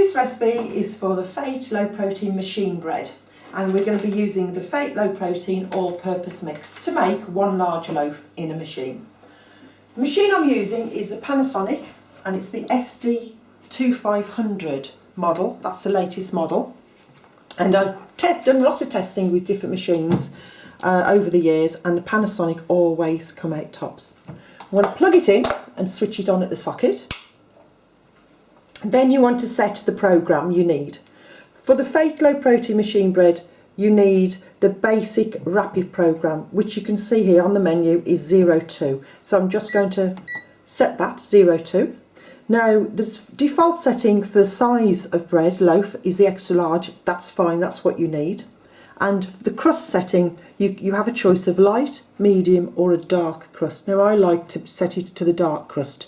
This recipe is for the Sachet low protein machine bread, and we're going to be using the Sachet low protein all-purpose mix to make one large loaf in a machine. The machine I'm using is a Panasonic, and it's the SD2500 model. That's the latest model, and I've done a lot of testing with different machines over the years, and the Panasonic always come out tops. I want to plug it in and switch it on at the socket. Then you want to set the program you need. For the Sachet low protein machine bread, you need the basic rapid program, which you can see here on the menu is 02. So I'm just going to set that 02. Now the default setting for the size of bread loaf is the extra large. That's fine, that's what you need. And the crust setting, you have a choice of light, medium or a dark crust. Now I like to set it to the dark crust.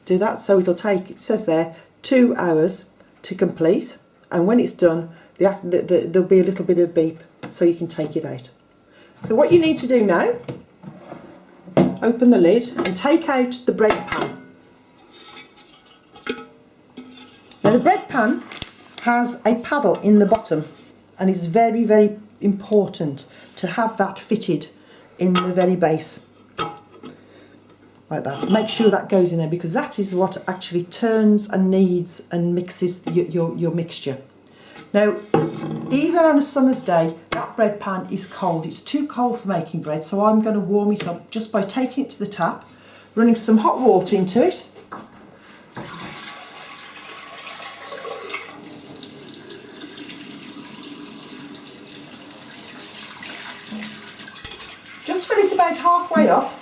Do that, so it'll take, it says there, 2 hours to complete, and when it's done there'll be a little bit of beep so you can take it out. So what you need to do now, open the lid and take out the bread pan. Now the bread pan has a paddle in the bottom, and it's very, very important to have that fitted in the very base. Like that. Make sure that goes in there, because that is what actually turns and kneads and mixes your mixture. Now, even on a summer's day, that bread pan is cold. It's too cold for making bread, so I'm going to warm it up just by taking it to the tap, running some hot water into it. Just fill it about halfway up.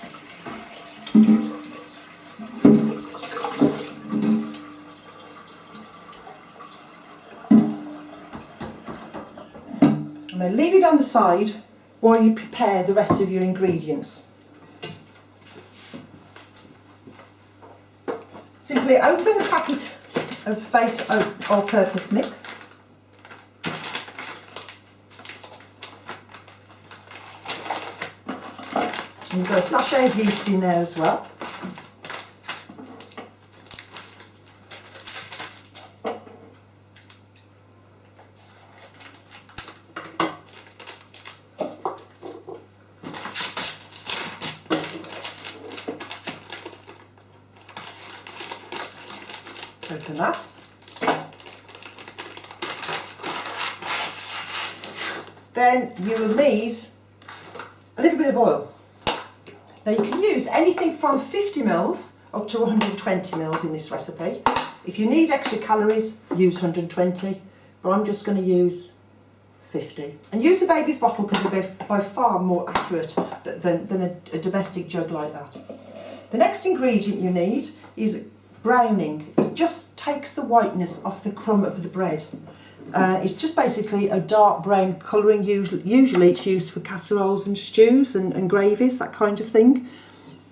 And then leave it on the side while you prepare the rest of your ingredients. Simply open the packet of Sachet all-purpose mix. And you've got a sachet of yeast in there as well. Open that. Then you will need a little bit of oil. Now you can use anything from 50 ml up to 120 ml in this recipe. If you need extra calories, use 120, but I'm just going to use 50. And use a baby's bottle, because it'll be by far more accurate than a domestic jug like that. The next ingredient you need is browning. It just takes the whiteness off the crumb of the bread. It's just basically a dark brown colouring. Usually it's used for casseroles and stews and gravies, that kind of thing.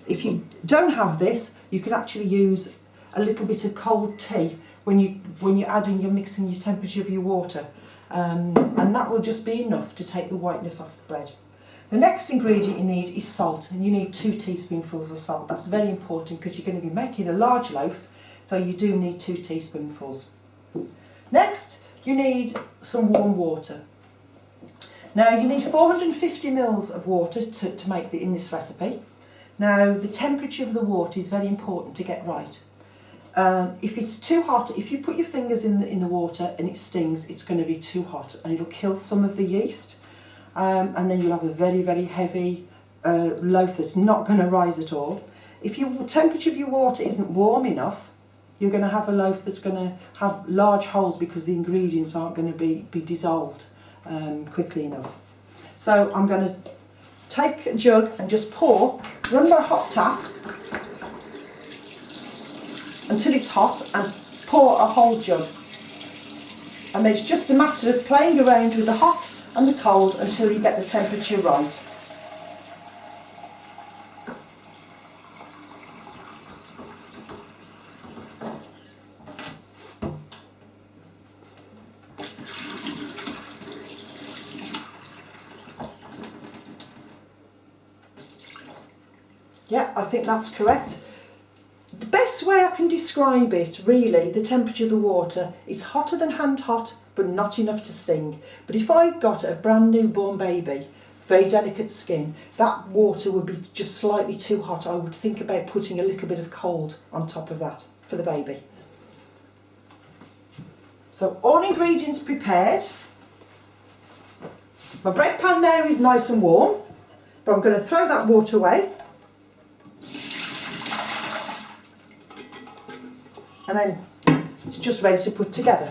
If you don't have this, you can actually use a little bit of cold tea when you're adding, you're mixing your temperature of your water, and that will just be enough to take the whiteness off the bread. The next ingredient you need is salt, and you need 2 teaspoonfuls of salt. That's very important because you're going to be making a large loaf, so you do need 2 teaspoonfuls. Next, you need some warm water. Now you need 450 ml of water to make in this recipe. Now the temperature of the water is very important to get right. If it's too hot, if you put your fingers in the water and it stings, it's going to be too hot and it'll kill some of the yeast. And then you'll have a very, very heavy loaf that's not going to rise at all. If the temperature of your water isn't warm enough, you're going to have a loaf that's going to have large holes because the ingredients aren't going to be dissolved quickly enough. So I'm going to take a jug and just run my hot tap until it's hot, and pour a whole jug. And it's just a matter of playing around with the hot and the cold until you get the temperature right. Yeah, I think that's correct. The best way I can describe it, really, the temperature of the water is hotter than hand hot, but not enough to sting. But if I got a brand new born baby, very delicate skin, that water would be just slightly too hot. I would think about putting a little bit of cold on top of that for the baby. So all ingredients prepared. My bread pan now is nice and warm, but I'm going to throw that water away. And then it's just ready to put together.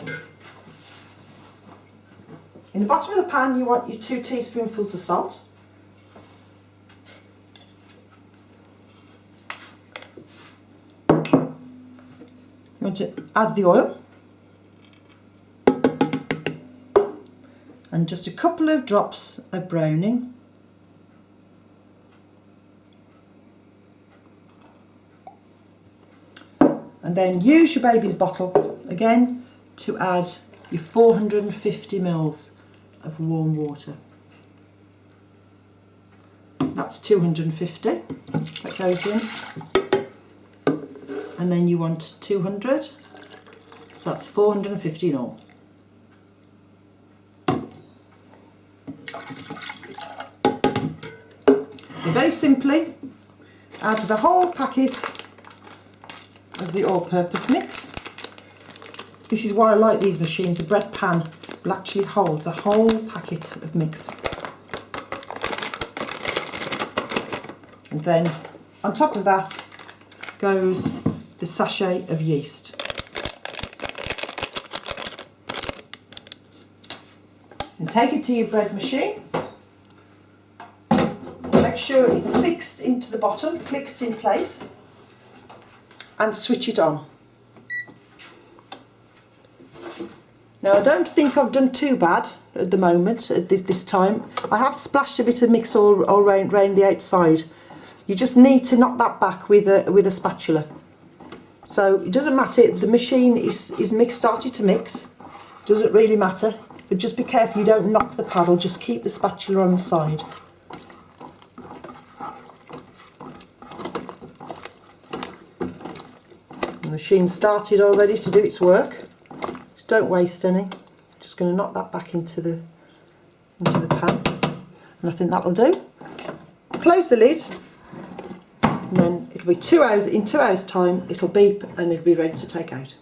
In the bottom of the pan you want your 2 teaspoonfuls of salt. You want to add the oil. And just a couple of drops of browning. And then use your baby's bottle again to add your 450 ml of warm water. That's 250 that goes in. And then you want 200, so that's 450 in all. You very simply add the whole packet of the all-purpose mix. This is why I like these machines. The bread pan will actually hold the whole packet of mix. And then on top of that goes the sachet of yeast. And take it to your bread machine. Make sure it's fixed into the bottom, clicks in place, and switch it on. Now I don't think I've done too bad at the moment, at this time. I have splashed a bit of mix all around the outside. You just need to knock that back with a spatula. So it doesn't matter, the machine is started to mix, doesn't really matter, but just be careful you don't knock the paddle, just keep the spatula on the side. The machine started already to do its work. Just don't waste any. Just going to knock that back into the pan, and I think that'll do. Close the lid, and then it'll be 2 hours. In 2 hours' time, it'll beep and it'll be ready to take out.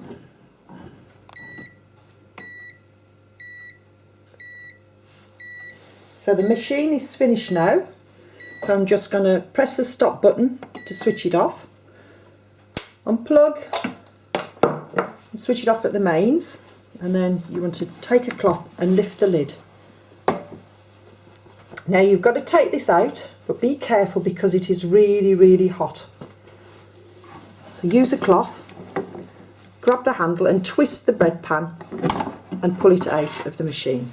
So the machine is finished now. So I'm just going to press the stop button to switch it off. Unplug and switch it off at the mains, and then you want to take a cloth and lift the lid. Now you've got to take this out, but be careful because it is really hot. So use a cloth, grab the handle and twist the bread pan and pull it out of the machine.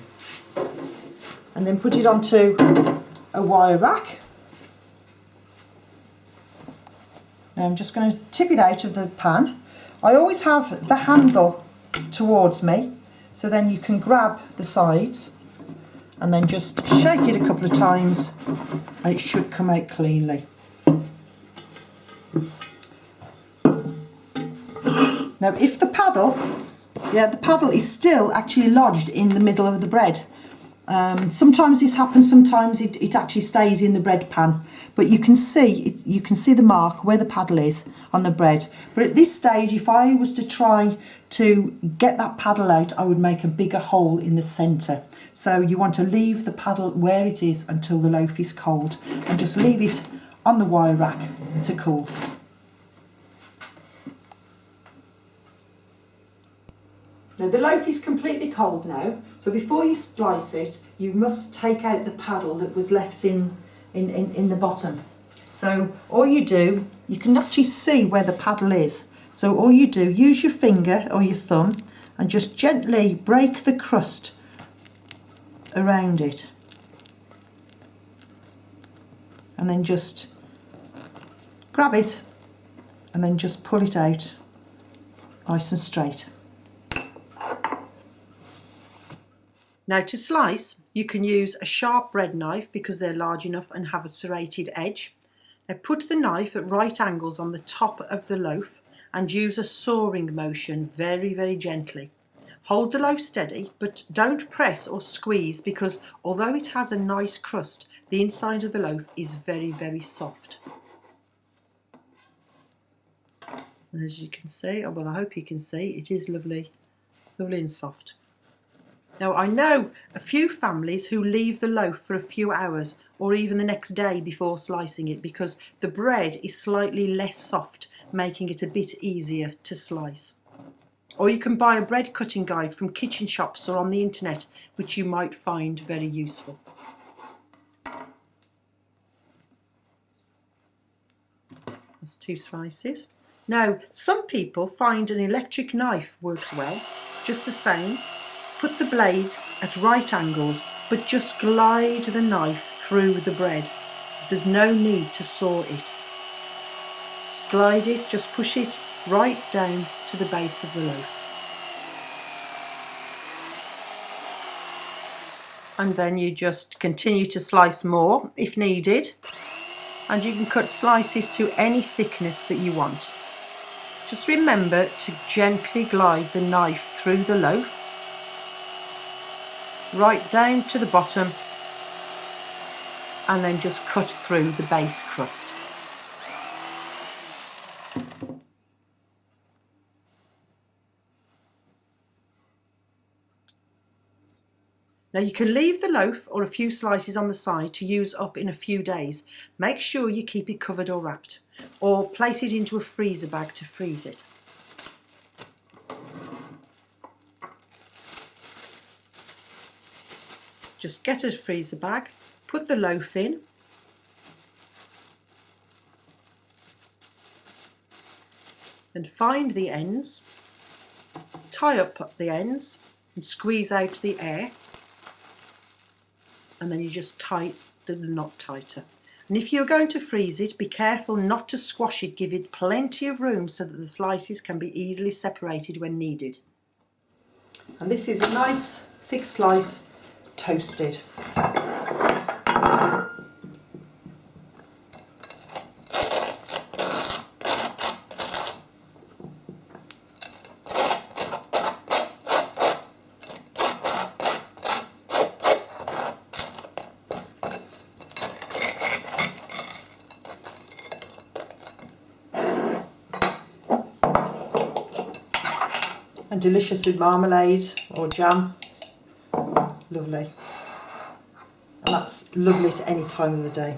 And then put it onto a wire rack. Now I'm just going to tip it out of the pan. I always have the handle towards me, so then you can grab the sides and then just shake it a couple of times and it should come out cleanly. Now if the paddle is still actually lodged in the middle of the bread. Sometimes this happens, sometimes it actually stays in the bread pan, but you can see the mark where the paddle is on the bread. But at this stage, if I was to try to get that paddle out, I would make a bigger hole in the centre. So you want to leave the paddle where it is until the loaf is cold, and just leave it on the wire rack to cool. Now the loaf is completely cold now, so before you slice it, you must take out the paddle that was left in the bottom. So all you do, you can actually see where the paddle is. So all you do, use your finger or your thumb and just gently break the crust around it. And then just grab it and then just pull it out nice and straight. Now to slice, you can use a sharp bread knife because they're large enough and have a serrated edge. Now put the knife at right angles on the top of the loaf and use a sawing motion very, very gently. Hold the loaf steady, but don't press or squeeze, because although it has a nice crust, the inside of the loaf is very, very soft. And as you can see, well, I hope you can see, it is lovely, lovely and soft. Now, I know a few families who leave the loaf for a few hours or even the next day before slicing it, because the bread is slightly less soft, making it a bit easier to slice. Or you can buy a bread cutting guide from kitchen shops or on the internet, which you might find very useful. That's 2 slices. Now, some people find an electric knife works well. Just the same, put the blade at right angles, but just glide the knife through the bread. There's no need to saw it. Just glide it, just push it right down to the base of the loaf. And then you just continue to slice more if needed, and you can cut slices to any thickness that you want. Just remember to gently glide the knife through the loaf, right down to the bottom, and then just cut through the base crust. Now you can leave the loaf or a few slices on the side to use up in a few days. Make sure you keep it covered or wrapped, or place it into a freezer bag to freeze it. Just get a freezer bag, put the loaf in, then find the ends, tie up the ends and squeeze out the air, and then you just tie the knot tighter. And if you're going to freeze it, be careful not to squash it. Give it plenty of room so that the slices can be easily separated when needed. And this is a nice thick slice, toasted. And delicious with marmalade or jam. Lovely. And that's lovely at any time of the day.